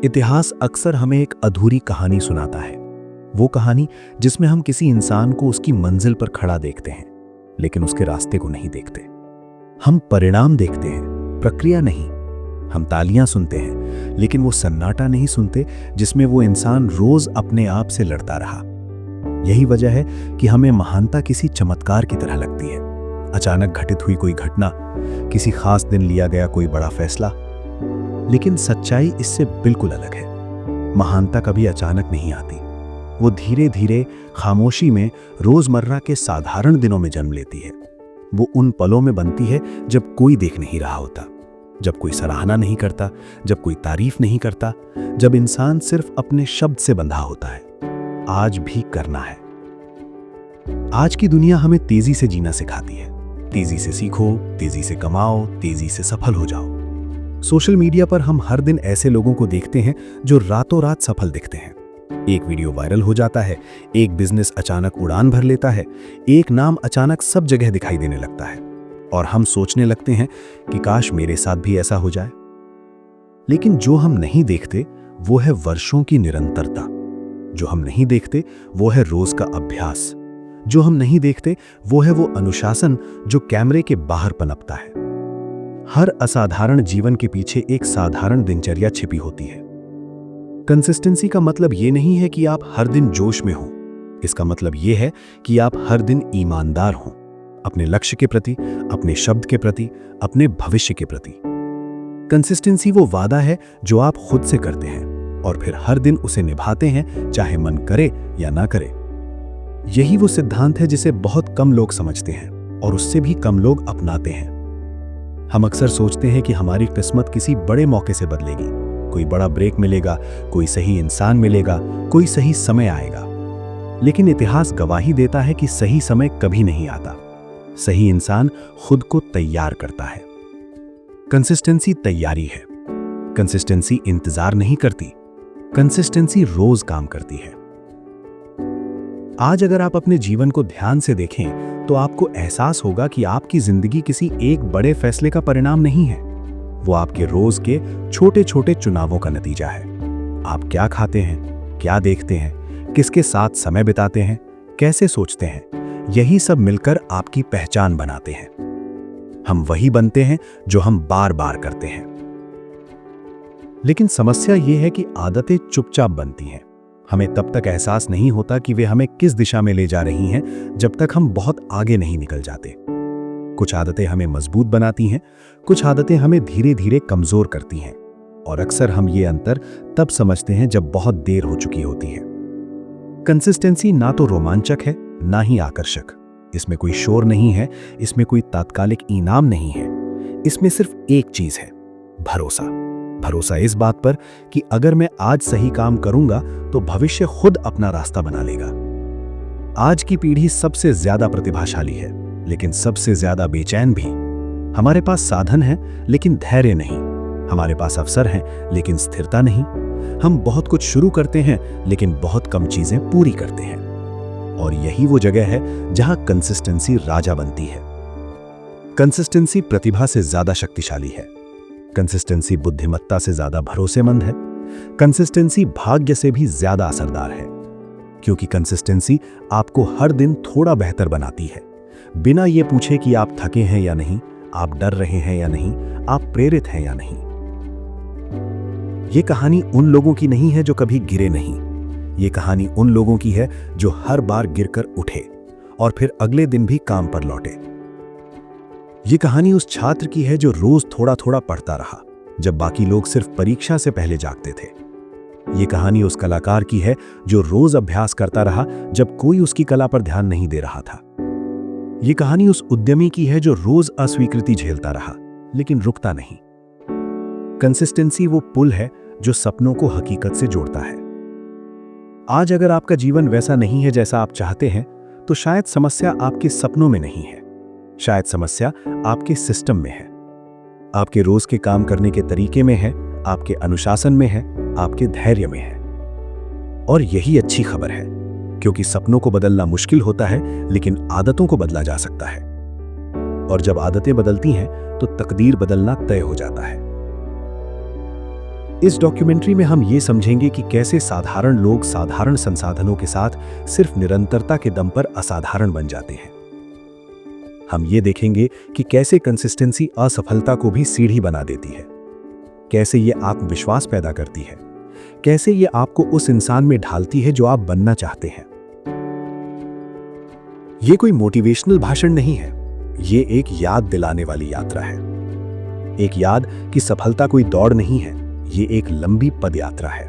इतिहास अक्सर हमें एक अधूरी कहानी सुनाता है। वो कहानी जिसमें हम किसी इंसान को उसकी मंजिल पर खड़ा देखते हैं, लेकिन उसके रास्ते को नहीं देखते। हम परिणाम देखते हैं, प्रक्रिया नहीं। हम तालियां सुनते हैं, लेकिन वो सन्नाटा नहीं सुनते जिसमें वो इंसान रोज अपने आप से लड़ता रहा। यही वजह है कि हमें महानता किसी चमत्कार की तरह लगती है। अचानक घटित हुई कोई घटना, किसी खास दिन लिया गया कोई बड़ा फैसला। लेकिन सच्चाई इससे बिल्कुल अलग है। महानता कभी अचानक नहीं आती। वो धीरे धीरे खामोशी में रोजमर्रा के साधारण दिनों में जन्म लेती है। वो उन पलों में बनती है जब कोई देख नहीं रहा होता, जब कोई सराहना नहीं करता, जब कोई तारीफ नहीं करता, जब इंसान सिर्फ अपने शब्द से बंधा होता है, आज भी करना है। आज की दुनिया हमें तेजी से जीना सिखाती है। तेजी से सीखो, तेजी से कमाओ, तेजी से सफल हो जाओ। सोशल मीडिया पर हम हर दिन ऐसे लोगों को देखते हैं जो रातों रात सफल दिखते हैं। एक वीडियो वायरल हो जाता है, एक बिजनेस अचानक उड़ान भर लेता है, एक नाम अचानक सब जगह दिखाई देने लगता है, और हम सोचने लगते हैं कि काश मेरे साथ भी ऐसा हो जाए। लेकिन जो हम नहीं देखते वो है वर्षों की निरंतरता। जो हम नहीं देखते वो है रोज का अभ्यास। जो हम नहीं देखते वो है वो अनुशासन जो कैमरे के बाहर पनपता है। हर असाधारण जीवन के पीछे एक साधारण दिनचर्या छिपी होती है। कंसिस्टेंसी का मतलब ये नहीं है कि आप हर दिन जोश में हो। इसका मतलब ये है कि आप हर दिन ईमानदार हो, अपने लक्ष्य के प्रति, अपने शब्द के प्रति, अपने भविष्य के प्रति। कंसिस्टेंसी वो वादा है जो आप खुद से करते हैं और फिर हर दिन उसे निभाते हैं, चाहे मन करे या ना करे। यही वो सिद्धांत है जिसे बहुत कम लोग समझते हैं और उससे भी कम लोग अपनाते हैं। हम अक्सर सोचते हैं कि हमारी किस्मत किसी बड़े मौके से बदलेगी, कोई बड़ा ब्रेक मिलेगा, कोई सही इंसान मिलेगा, कोई सही समय आएगा। लेकिन इतिहास गवाही देता है कि सही समय कभी नहीं आता। सही इंसान खुद को तैयार करता है। कंसिस्टेंसी तैयारी है। कंसिस्टेंसी इंतजार नहीं करती। कंसिस्टेंसी रोज काम करती है। आज अगर आप अपने जीवन को ध्यान से देखें तो आपको एहसास होगा कि आपकी जिंदगी किसी एक बड़े फैसले का परिणाम नहीं है। वो आपके रोज के छोटे छोटे चुनावों का नतीजा है। आप क्या खाते हैं, क्या देखते हैं, किसके साथ समय बिताते हैं, कैसे सोचते हैं, यही सब मिलकर आपकी पहचान बनाते हैं। हम वही बनते हैं जो हम बार बार करते हैं। लेकिन समस्या यह है कि आदतें चुपचाप बनती हैं। हमें तब तक एहसास नहीं होता कि वे हमें किस दिशा में ले जा रही हैं जब तक हम बहुत आगे नहीं निकल जाते। कुछ आदतें हमें मजबूत बनाती हैं, कुछ आदतें हमें धीरे धीरे कमजोर करती हैं, और अक्सर हम ये अंतर तब समझते हैं जब बहुत देर हो चुकी होती है। कंसिस्टेंसी ना तो रोमांचक है, ना ही आकर्षक। इसमें कोई शोर नहीं है, इसमें कोई तात्कालिक इनाम नहीं है। इसमें सिर्फ एक चीज है, भरोसा। भरोसा इस बात पर कि अगर मैं आज सही काम करूंगा तो भविष्य खुद अपना रास्ता बना लेगा। आज की पीढ़ी सबसे ज्यादा प्रतिभाशाली है, लेकिन सबसे ज्यादा बेचैन भी। हमारे पास साधन है लेकिन धैर्य नहीं। हमारे पास अवसर हैं लेकिन स्थिरता नहीं। हम बहुत कुछ शुरू करते हैं लेकिन बहुत कम चीजें पूरी करते हैं। और यही वो जगह है जहां कंसिस्टेंसी राजा बनती है। कंसिस्टेंसी प्रतिभा से ज्यादा शक्तिशाली है। कंसिस्टेंसी बुद्धिमत्ता से ज्यादा भरोसेमंद है। कंसिस्टेंसी भाग्य से भी ज्यादा असरदार है, क्योंकि कंसिस्टेंसी आपको हर दिन थोड़ा बेहतर बनाती है, बिना ये पूछे कि आप थके हैं या नहीं, आप डर रहे हैं या नहीं, आप प्रेरित हैं या नहीं। ये कहानी उन लोगों की नहीं है जो कभी गिरे नहीं। ये कहानी उन लोगों की है जो हर बार गिरकर उठे और फिर अगले दिन भी काम पर लौटे। ये कहानी उस छात्र की है जो रोज थोड़ा थोड़ा पढ़ता रहा जब बाकी लोग सिर्फ परीक्षा से पहले जागते थे। ये कहानी उस कलाकार की है जो रोज अभ्यास करता रहा जब कोई उसकी कला पर ध्यान नहीं दे रहा था। ये कहानी उस उद्यमी की है जो रोज अस्वीकृति झेलता रहा लेकिन रुकता नहीं। कंसिस्टेंसी वो पुल है जो सपनों को हकीकत से जोड़ता है। आज अगर आपका जीवन वैसा नहीं है जैसा आप चाहते हैं, तो शायद समस्या आपके सपनों में नहीं है, शायद समस्या आपके सिस्टम में है, आपके रोज के काम करने के तरीके में है, आपके अनुशासन में है, आपके धैर्य में है। और यही अच्छी खबर है, क्योंकि सपनों को बदलना मुश्किल होता है लेकिन आदतों को बदला जा सकता है। और जब आदतें बदलती हैं तो तकदीर बदलना तय हो जाता है। इस डॉक्यूमेंट्री में हम ये समझेंगे कि कैसे साधारण लोग साधारण संसाधनों के साथ सिर्फ निरंतरता के दम पर असाधारण बन जाते हैं। हम ये देखेंगे कि कैसे कंसिस्टेंसी असफलता को भी सीढ़ी बना देती है, कैसे ये आत्मविश्वास पैदा करती है, कैसे ये आपको उस इंसान में ढालती है जो आप बनना चाहते हैं। ये कोई मोटिवेशनल भाषण नहीं है, ये एक याद दिलाने वाली यात्रा है। एक याद कि सफलता कोई दौड़ नहीं है, ये एक लंबी पदयात्रा है।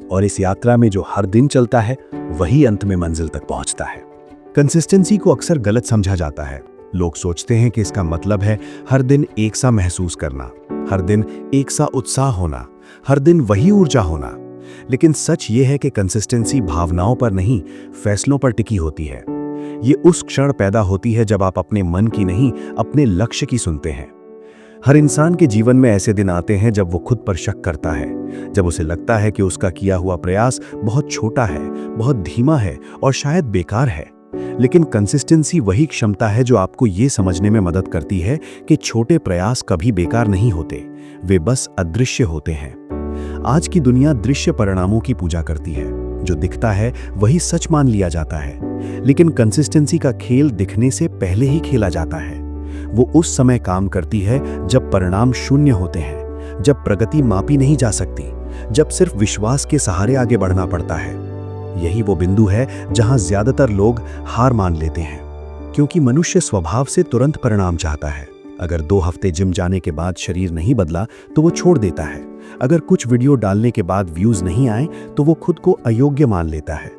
और इस यात्रा में जो हर दिन चलता है वही अंत में मंजिल तक पहुंचता है। कंसिस्टेंसी को अक्सर गलत समझा जाता है। लोग सोचते हैं कि इसका मतलब है हर दिन एक सा महसूस करना, हर दिन एक सा उत्साह होना, हर दिन वही ऊर्जा होना। लेकिन सच ये है कि कंसिस्टेंसी भावनाओं पर नहीं, फैसलों पर टिकी होती है। ये उस क्षण पैदा होती है जब आप अपने मन की नहीं, अपने लक्ष्य की सुनते हैं। हर इंसान के जीवन में ऐसे दिन आते हैं जब वो खुद पर शक करता है, जब उसे लगता है कि उसका किया हुआ प्रयास बहुत छोटा है, बहुत धीमा है और शायद बेकार है। लेकिन कंसिस्टेंसी वही क्षमता है जो आपको ये समझने में मदद करती है कि छोटे प्रयास कभी बेकार नहीं होते, वे बस अदृश्य होते हैं। आज की दुनिया दृश्य परिणामों की पूजा करती है, जो दिखता है वही सच मान लिया जाता है। लेकिन कंसिस्टेंसी का खेल दिखने से पहले ही खेला जाता है। वो उस समय काम करती है जब परिणाम शून्य होते हैं, जब प्रगति मापी नहीं जा सकती, जब सिर्फ विश्वास के सहारे आगे बढ़ना पड़ता है। यही वो बिंदु है जहां ज्यादातर लोग हार मान लेते हैं, क्योंकि मनुष्य स्वभाव से तुरंत परिणाम चाहता है। अगर 2 हफ्ते जिम जाने के बाद शरीर नहीं बदला तो वो छोड़ देता है। अगर कुछ वीडियो डालने के बाद व्यूज नहीं आए तो वो खुद को अयोग्य मान लेता है।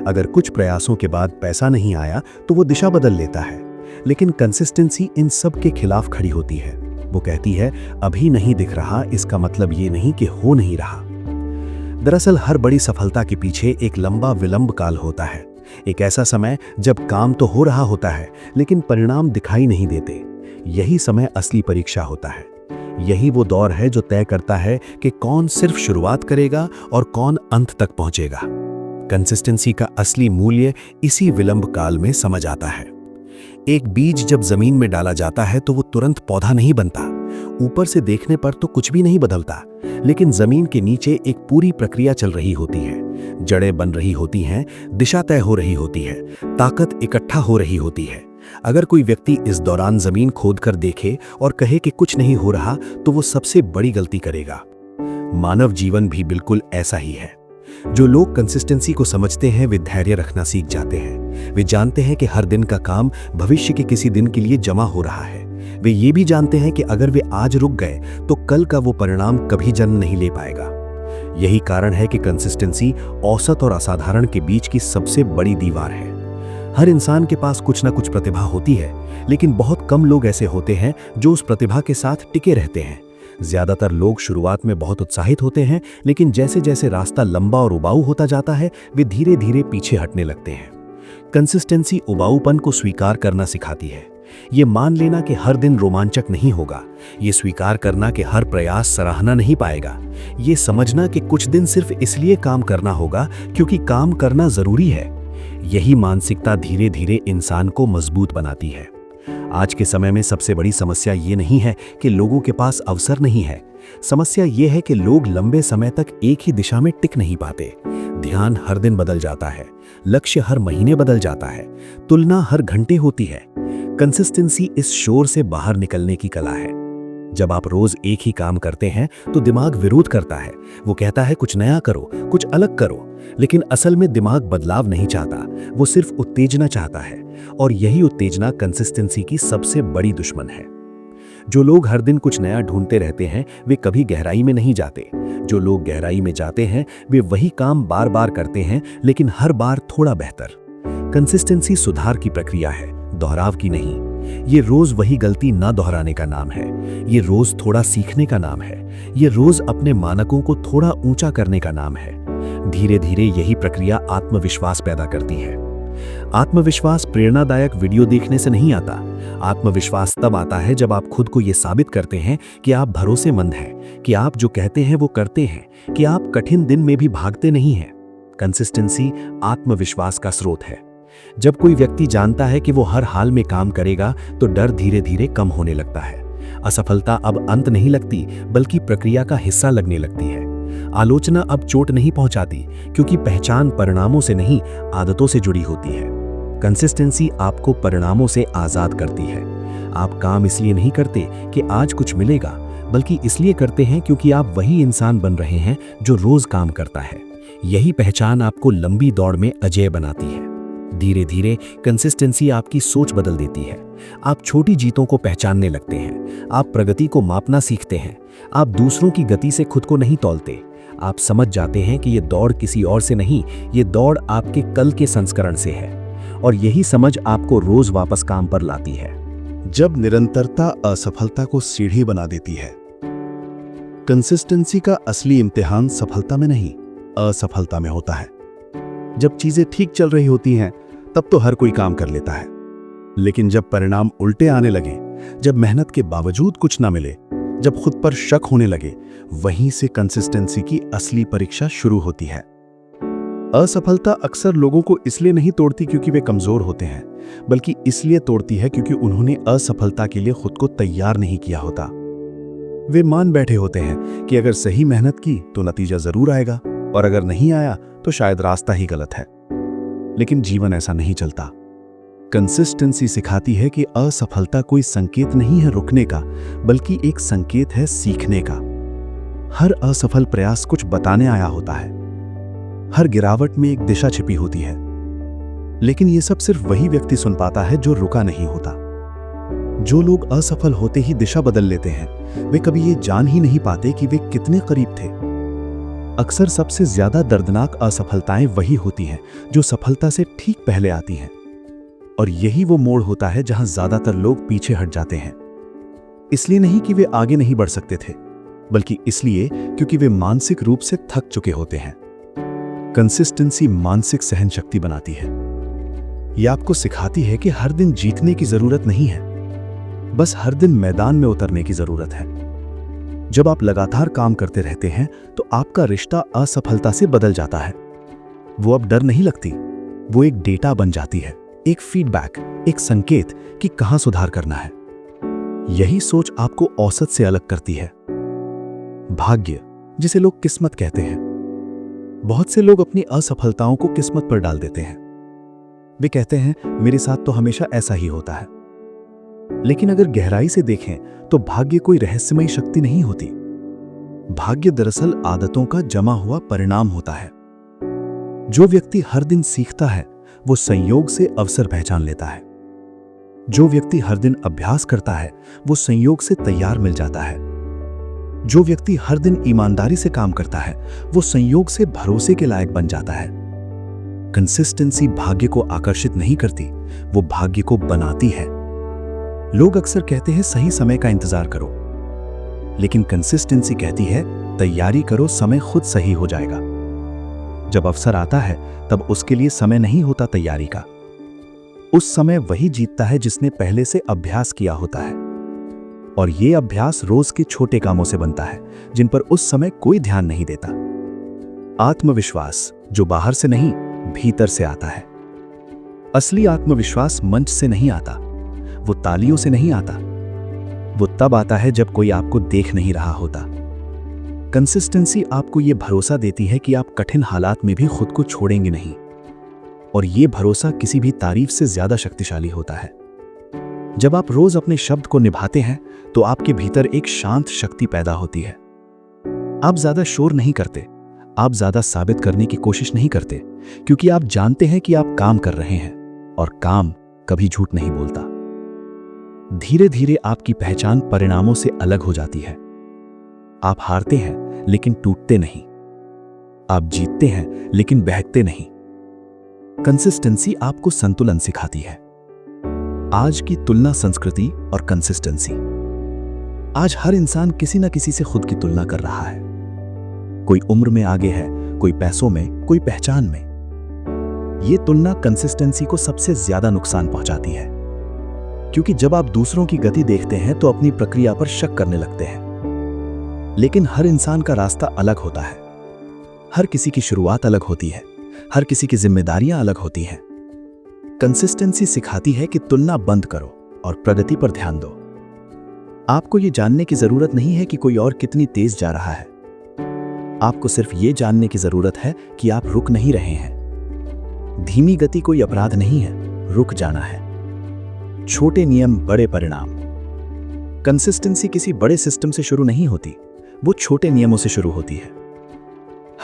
अगर कुछ प्रयासों के बाद पैसा नहीं आया तो वो दिशा बदल लेता है। लेकिन कंसिस्टेंसी इन सब के खिलाफ खड़ी होती है। वो कहती है, अभी नहीं दिख रहा इसका मतलब ये नहीं कि हो नहीं रहा। दरअसल हर बड़ी सफलता के पीछे एक लंबा विलंब काल होता है। एक ऐसा समय जब काम तो हो रहा होता है लेकिन परिणाम दिखाई नहीं देते। यही समय असली परीक्षा होता है। यही वो दौर है जो तय करता है कि कौन सिर्फ शुरुआत करेगा और कौन अंत तक पहुंचेगा। कंसिस्टेंसी का असली मूल्य इसी विलंब काल में समझ आता है। एक बीज जब जमीन में डाला जाता है तो वो तुरंत पौधा नहीं बनता। ऊपर से देखने पर तो कुछ भी नहीं बदलता, लेकिन जमीन के नीचे एक पूरी प्रक्रिया चल रही होती है। जड़ें बन रही होती हैं, दिशा तय हो रही होती है, ताकत इकट्ठा हो रही होती है। अगर कोई व्यक्ति इस दौरान जमीन खोदकर देखे और कहे कि कुछ नहीं हो रहा तो वो सबसे बड़ी गलती करेगा। मानव जीवन भी बिल्कुल ऐसा ही है। जो लोग कंसिस्टेंसी को समझते हैं वे धैर्य रखना सीख जाते हैं। वे जानते हैं कि हर दिन का काम भविष्य के किसी दिन के लिए जमा हो रहा है। वे ये भी जानते हैं कि अगर वे आज रुक गए तो कल का वो परिणाम कभी जन्म नहीं ले पाएगा। यही कारण है कि कंसिस्टेंसी औसत और असाधारण के बीच की सबसे बड़ी दीवार है। हर इंसान के पास कुछ ना कुछ प्रतिभा होती है, लेकिन बहुत कम लोग ऐसे होते हैं जो उस प्रतिभा के साथ टिके रहते हैं। ज्यादातर लोग शुरुआत में बहुत उत्साहित होते हैं, लेकिन जैसे जैसे रास्ता लंबा और उबाऊ होता जाता है वे धीरे धीरे पीछे हटने लगते हैं। कंसिस्टेंसी उबाऊपन को स्वीकार करना सिखाती है। ये मान लेना कि हर दिन रोमांचक नहीं होगा, ये स्वीकार करना कि हर प्रयास सराहना नहीं पाएगा, ये समझना कि कुछ दिन सिर्फ इसलिए काम करना होगा क्योंकि काम करना जरूरी है। यही मानसिकता धीरे धीरे इंसान को मजबूत बनाती है। आज के समय में सबसे बड़ी समस्या ये नहीं है कि लोगों के पास अवसर नहीं है। समस्या ये है कि लोग लंबे समय तक एक ही दिशा में टिक नहीं पाते। ध्यान हर दिन बदल जाता है, लक्ष्य हर महीने बदल जाता है, तुलना हर घंटे होती है। कंसिस्टेंसी इस शोर से बाहर निकलने की कला है। जब आप रोज एक ही काम करते हैं तो दिमाग विरोध करता है। वो कहता है कुछ नया करो, कुछ अलग करो, लेकिन असल में दिमाग बदलाव नहीं चाहता, वो सिर्फ उत्तेजना चाहता है। और यही उत्तेजना कंसिस्टेंसी की सबसे बड़ी दुश्मन है। जो लोग हर दिन कुछ नया ढूंढते रहते हैं वे कभी गहराई में नहीं जाते। जो लोग गहराई में जाते हैं वे वही काम बार बार करते हैं, लेकिन हर बार थोड़ा बेहतर। कंसिस्टेंसी सुधार की प्रक्रिया है, दोहराव की नहीं। ये रोज वही गलती ना दोहराने का नाम है। ये रोज थोड़ा सीखने का नाम है। ये रोज अपने मानकों को थोड़ा ऊंचा करने का नाम है। धीरे धीरे यही प्रक्रिया आत्मविश्वास पैदा करती है। आत्मविश्वास प्रेरणादायक वीडियो देखने से नहीं आता। आत्मविश्वास तब आता है जब आप खुद को यह साबित करते हैं कि आप भरोसेमंद हैं, कि आप जो कहते हैं वो करते हैं, कि आप कठिन दिन में भी भागते नहीं हैं। कंसिस्टेंसी आत्मविश्वास का स्रोत है। जब कोई व्यक्ति जानता है कि वो हर हाल में काम करेगा तो डर धीरे धीरे कम होने लगता है। असफलता अब अंत नहीं लगती, बल्कि प्रक्रिया का हिस्सा लगने लगती है। आलोचना अब चोट नहीं पहुंचाती, क्योंकि पहचान परिणामों से नहीं, आदतों से जुड़ी होती है। कंसिस्टेंसी आपको परिणामों से आजाद करती है। आप काम इसलिए नहीं करते कि आज कुछ मिलेगा, बल्कि इसलिए करते हैं क्योंकि आप वही इंसान बन रहे हैं जो रोज काम करता है। यही पहचान आपको लंबी दौड़ में अजेय बनाती है। धीरे धीरे कंसिस्टेंसी आपकी सोच बदल देती है। आप छोटी जीतों को पहचानने लगते हैं। आप प्रगति को मापना सीखते हैं। आप दूसरों की गति से खुद को नहीं तौलते। आप समझ जाते हैं कि ये दौड़ किसी और से नहीं, ये दौड़ आपके कल के संस्करण से है। और यही समझ आपको रोज वापस काम पर लाती है। जब निरंतरता असफलता को सीढ़ी बना देती है। कंसिस्टेंसी का असली इम्तिहान सफलता में नहीं, असफलता में होता है। जब चीजें ठीक चल रही होती हैं, तब तो हर कोई काम कर लेता है। लेकिन जब परिणाम उल्टे आने लगे, जब मेहनत के बावजूद कुछ ना मिले, जब खुद पर शक होने लगे, वहीं से कंसिस्टेंसी की असली परीक्षा शुरू होती है। असफलता अक्सर लोगों को इसलिए नहीं तोड़ती क्योंकि वे कमजोर होते हैं, बल्कि इसलिए तोड़ती है क्योंकि उन्होंने असफलता के लिए खुद को तैयार नहीं किया होता। वे मान बैठे होते हैं कि अगर सही मेहनत की तो नतीजा जरूर आएगा, और अगर नहीं आया तो शायद रास्ता ही गलत है। लेकिन जीवन ऐसा नहीं चलता। कंसिस्टेंसी सिखाती है कि असफलता कोई संकेत नहीं है रुकने का, बल्कि एक संकेत है सीखने का। हर असफल प्रयास कुछ बताने आया होता है। हर गिरावट में एक दिशा छिपी होती है। लेकिन यह सब सिर्फ वही व्यक्ति सुन पाता है जो रुका नहीं होता। जो लोग असफल होते ही दिशा बदल लेते हैं, वे कभी ये जान ही नहीं पाते कि वे कितने करीब थे। अक्सर सबसे ज्यादा दर्दनाक असफलताएं वही होती हैं जो सफलता से ठीक पहले आती हैं। और यही वो मोड़ होता है जहां ज्यादातर लोग पीछे हट जाते हैं। इसलिए नहीं कि वे आगे नहीं बढ़ सकते थे, बल्कि इसलिए क्योंकि वे मानसिक रूप से थक चुके होते हैं। कंसिस्टेंसी मानसिक सहन शक्ति बनाती है। यह आपको सिखाती है कि हर दिन जीतने की जरूरत नहीं है, बस हर दिन मैदान में उतरने की जरूरत है। जब आप लगातार काम करते रहते हैं तो आपका रिश्ता असफलता से बदल जाता है। वो अब डर नहीं लगती, वो एक डेटा बन जाती है, एक फीडबैक, एक संकेत कि कहां सुधार करना है। यही सोच आपको औसत से अलग करती है। भाग्य, जिसे लोग किस्मत कहते हैं। बहुत से लोग अपनी असफलताओं को किस्मत पर डाल देते हैं। वे कहते हैं मेरे साथ तो हमेशा ऐसा ही होता है। लेकिन अगर गहराई से देखें तो भाग्य कोई रहस्यमयी शक्ति नहीं होती। भाग्य दरअसल आदतों का जमा हुआ परिणाम होता है। जो व्यक्ति हर दिन सीखता है वो संयोग से अवसर पहचान लेता है। जो व्यक्ति हर दिन अभ्यास करता है वो संयोग से तैयार मिल जाता है। जो व्यक्ति हर दिन ईमानदारी से काम करता है वो संयोग से भरोसे के लायक बन जाता है। कंसिस्टेंसी भाग्य को आकर्षित नहीं करती, वो भाग्य को बनाती है। लोग अक्सर कहते हैं सही समय का इंतजार करो, लेकिन कंसिस्टेंसी कहती है तैयारी करो, समय खुद सही हो जाएगा। जब अवसर आता है तब उसके लिए समय नहीं होता तैयारी का। उस समय वही जीतता है जिसने पहले से अभ्यास किया होता है। और ये अभ्यास रोज के छोटे कामों से बनता है जिन पर उस समय कोई ध्यान नहीं देता। आत्मविश्वास जो बाहर से नहीं भीतर से आता है। असली आत्मविश्वास मंच से नहीं आता, वो तालियों से नहीं आता। वो तब आता है जब कोई आपको देख नहीं रहा होता। कंसिस्टेंसी आपको ये भरोसा देती है कि आप कठिन हालात में भी खुद को छोड़ेंगे नहीं। और ये भरोसा किसी भी तारीफ से ज्यादा शक्तिशाली होता है। जब आप रोज अपने शब्द को निभाते हैं तो आपके भीतर एक शांत शक्ति पैदा होती है। आप ज्यादा शोर नहीं करते, आप ज्यादा साबित करने की कोशिश नहीं करते, क्योंकि आप जानते हैं कि आप काम कर रहे हैं और काम कभी झूठ नहीं बोलता। धीरे धीरे आपकी पहचान परिणामों से अलग हो जाती है। आप हारते हैं लेकिन टूटते नहीं। आप जीतते हैं लेकिन बहकते नहीं। कंसिस्टेंसी आपको संतुलन सिखाती है। आज की तुलना संस्कृति और कंसिस्टेंसी। आज हर इंसान किसी न किसी से खुद की तुलना कर रहा है। कोई उम्र में आगे है, कोई पैसों में, कोई पहचान में। ये तुलना कंसिस्टेंसी को सबसे ज्यादा नुकसान पहुंचाती है, क्योंकि जब आप दूसरों की गति देखते हैं तो अपनी प्रक्रिया पर शक करने लगते हैं। लेकिन हर इंसान का रास्ता अलग होता है। हर किसी की शुरुआत अलग होती है, हर किसी की जिम्मेदारियां अलग होती हैं। कंसिस्टेंसी सिखाती है कि तुलना बंद करो और प्रगति पर ध्यान दो। आपको ये जानने की जरूरत नहीं है कि कोई और कितनी तेज जा रहा है। आपको सिर्फ ये जानने की जरूरत है कि आप रुक नहीं रहे हैं। धीमी गति कोई अपराध नहीं है, रुक जाना है। छोटे नियम, बड़े परिणाम। कंसिस्टेंसी किसी बड़े सिस्टम से शुरू नहीं होती, वो छोटे नियमों से शुरू होती है।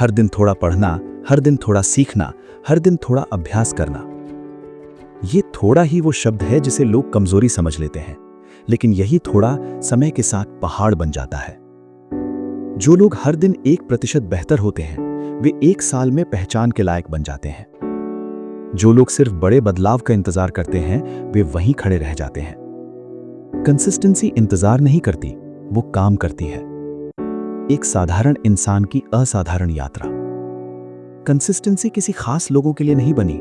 हर दिन थोड़ा पढ़ना, हर दिन थोड़ा सीखना, हर दिन थोड़ा अभ्यास करना। ये थोड़ा ही वो शब्द है जिसे लोग कमजोरी समझ लेते हैं, लेकिन यही थोड़ा समय के साथ पहाड़ बन जाता है। जो लोग हर दिन 1% बेहतर होते हैं, वे 1 साल में पहचान के लायक बन जाते हैं। जो लोग सिर्फ बड़े बदलाव का इंतजार करते हैं, वे वहीं खड़े रह जाते हैं। कंसिस्टेंसी इंतजार नहीं करती, वो काम करती है। एक साधारण इंसान की असाधारण यात्रा। कंसिस्टेंसी किसी खास लोगों के लिए नहीं बनी,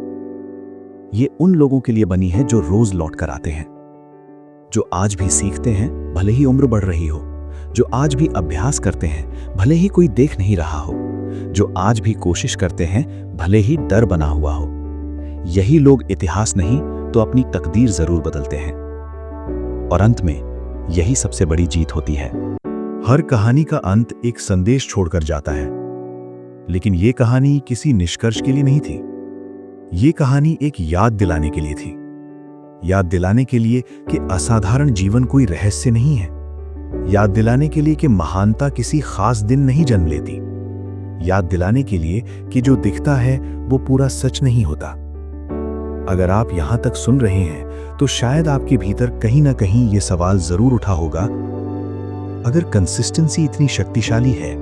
ये उन लोगों के लिए बनी है जो रोज लौट कर आते हैं, जो आज भी सीखते हैं भले ही उम्र बढ़ रही हो, जो आज भी अभ्यास करते हैं भले ही कोई देख नहीं रहा हो, जो आज भी कोशिश करते हैं भले ही डर बना हुआ हो। यही लोग इतिहास नहीं तो अपनी तकदीर जरूर बदलते हैं। और अंत में यही सबसे बड़ी जीत होती है। हर कहानी का अंत एक संदेश छोड़कर जाता है, लेकिन ये कहानी किसी निष्कर्ष के लिए नहीं थी। ये कहानी एक याद दिलाने के लिए थी। याद दिलाने के लिए कि असाधारण जीवन कोई रहस्य नहीं है। याद दिलाने के लिए कि महानता किसी खास दिन नहीं जन्म लेती। याद दिलाने के लिए कि जो दिखता है वो पूरा सच नहीं होता। अगर आप यहां तक सुन रहे हैं तो शायद आपके भीतर कहीं ना कहीं ये सवाल जरूर उठा होगा, अगर कंसिस्टेंसी इतनी शक्तिशाली है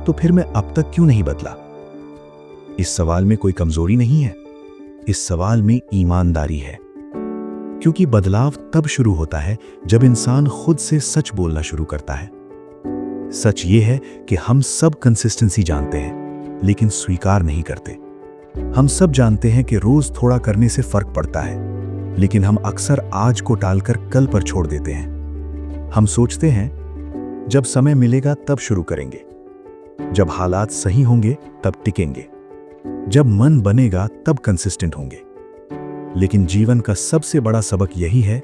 तो फिर मैं अब तक क्यों नहीं बदला? इस सवाल में कोई कमजोरी नहीं है, इस सवाल में ईमानदारी है। क्योंकि बदलाव तब शुरू होता है जब इंसान खुद से सच बोलना शुरू करता है। सच ये है कि हम सब कंसिस्टेंसी जानते हैं, लेकिन स्वीकार नहीं करते। हम सब जानते हैं कि रोज थोड़ा करने से फर्क पड़ता है, लेकिन हम अक्सर आज को टालकर कल पर छोड़ देते हैं। हम सोचते हैं जब समय मिलेगा तब शुरू करेंगे, जब हालात सही होंगे तब टिकेंगे, जब मन बनेगा तब कंसिस्टेंट होंगे। लेकिन जीवन का सबसे बड़ा सबक यही है,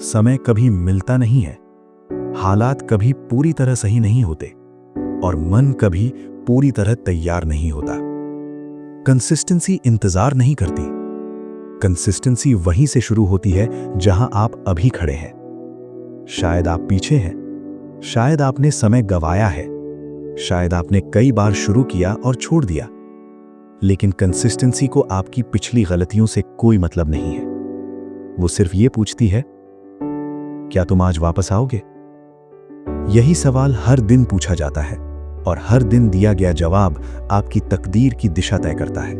समय कभी मिलता नहीं है, हालात कभी पूरी तरह सही नहीं होते, और मन कभी पूरी तरह तैयार नहीं होता। कंसिस्टेंसी इंतजार नहीं करती। कंसिस्टेंसी वहीं से शुरू होती है जहां आप अभी खड़े हैं। शायद आप पीछे हैं, शायद आपने समय गंवाया है, शायद आपने कई बार शुरू किया और छोड़ दिया, लेकिन कंसिस्टेंसी को आपकी पिछली गलतियों से कोई मतलब नहीं है। वो सिर्फ ये पूछती है, क्या तुम आज वापस आओगे? यही सवाल हर दिन पूछा जाता है, और हर दिन दिया गया जवाब आपकी तकदीर की दिशा तय करता है।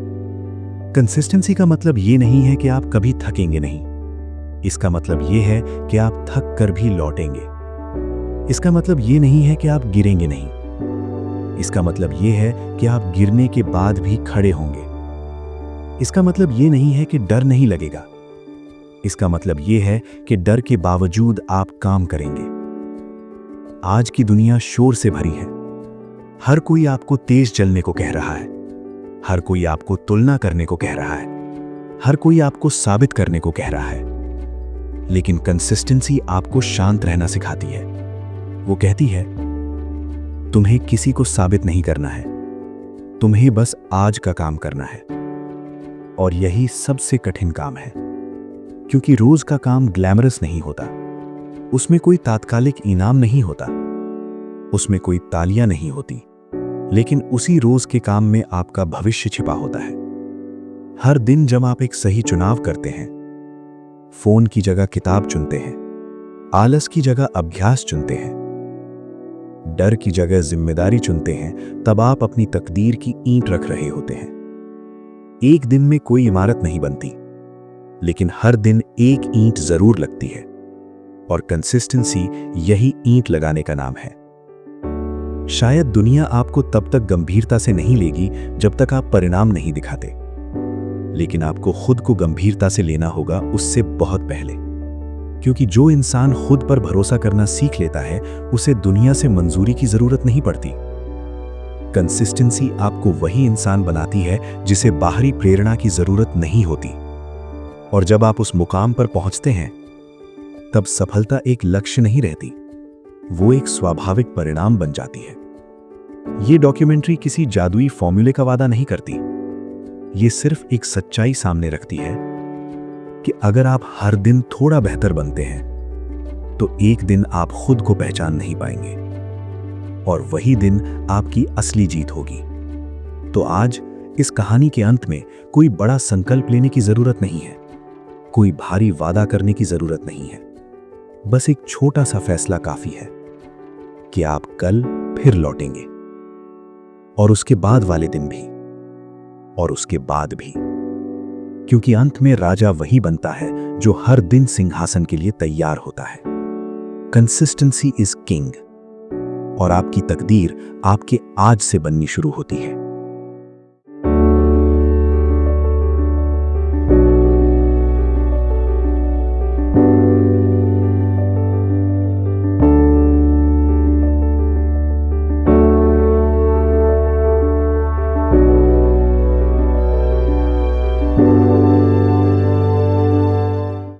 कंसिस्टेंसी का मतलब ये नहीं है कि आप कभी थकेंगे नहीं। इसका मतलब ये है कि आप थक कर भी लौटेंगे। इसका मतलब ये नहीं है कि आप गिरेंगे नहीं। इसका मतलब ये है कि आप गिरने के बाद भी खड़े होंगे। इसका मतलब ये नहीं है कि डर नहीं लगेगा। इसका मतलब ये है कि डर के बावजूद आप काम करेंगे। आज की दुनिया शोर से भरी है। हर कोई आपको तेज चलने को कह रहा है, हर कोई आपको तुलना करने को कह रहा है, हर कोई आपको साबित करने को कह रहा है। लेकिन कंसिस्टेंसी आपको शांत रहना सिखाती है। वो कहती है, तुम्हें किसी को साबित नहीं करना है, तुम्हें बस आज का काम करना है। और यही सबसे कठिन काम है, क्योंकि रोज का काम ग्लैमरस नहीं होता। उसमें कोई तात्कालिक इनाम नहीं होता, उसमें कोई तालियां नहीं होती, लेकिन उसी रोज के काम में आपका भविष्य छिपा होता है। हर दिन जब आप एक सही चुनाव करते हैं, फोन की जगह किताब चुनते हैं, आलस की जगह अभ्यास चुनते हैं, डर की जगह जिम्मेदारी चुनते हैं, तब आप अपनी तकदीर की ईंट रख रहे होते हैं। एक दिन में कोई इमारत नहीं बनती, लेकिन हर दिन एक ईंट जरूर लगती है, और कंसिस्टेंसी यही ईंट लगाने का नाम है। शायद दुनिया आपको तब तक गंभीरता से नहीं लेगी जब तक आप परिणाम नहीं दिखाते, लेकिन आपको खुद को गंभीरता से लेना होगा उससे बहुत पहले, क्योंकि जो इंसान खुद पर भरोसा करना सीख लेता है, उसे दुनिया से मंजूरी की जरूरत नहीं पड़ती। कंसिस्टेंसी आपको वही इंसान बनाती है जिसे बाहरी प्रेरणा की जरूरत नहीं होती। और जब आप उस मुकाम पर पहुंचते हैं, तब सफलता एक लक्ष्य नहीं रहती, वो एक स्वाभाविक परिणाम बन जाती है। ये डॉक्यूमेंट्री किसी जादुई फॉर्मूले का वादा नहीं करती, ये सिर्फ एक सच्चाई सामने रखती है कि अगर आप हर दिन थोड़ा बेहतर बनते हैं तो एक दिन आप खुद को पहचान नहीं पाएंगे और वही दिन आपकी असली जीत होगी। तो आज इस कहानी के अंत में कोई बड़ा संकल्प लेने की जरूरत नहीं है, कोई भारी वादा करने की जरूरत नहीं है। बस एक छोटा सा फैसला काफी है कि आप कल फिर लौटेंगे, और उसके बाद वाले दिन भी, और उसके बाद भी, क्योंकि अंत में राजा वही बनता है जो हर दिन सिंहासन के लिए तैयार होता है। कंसिस्टेंसी इज किंग, और आपकी तकदीर आपके आज से बननी शुरू होती है।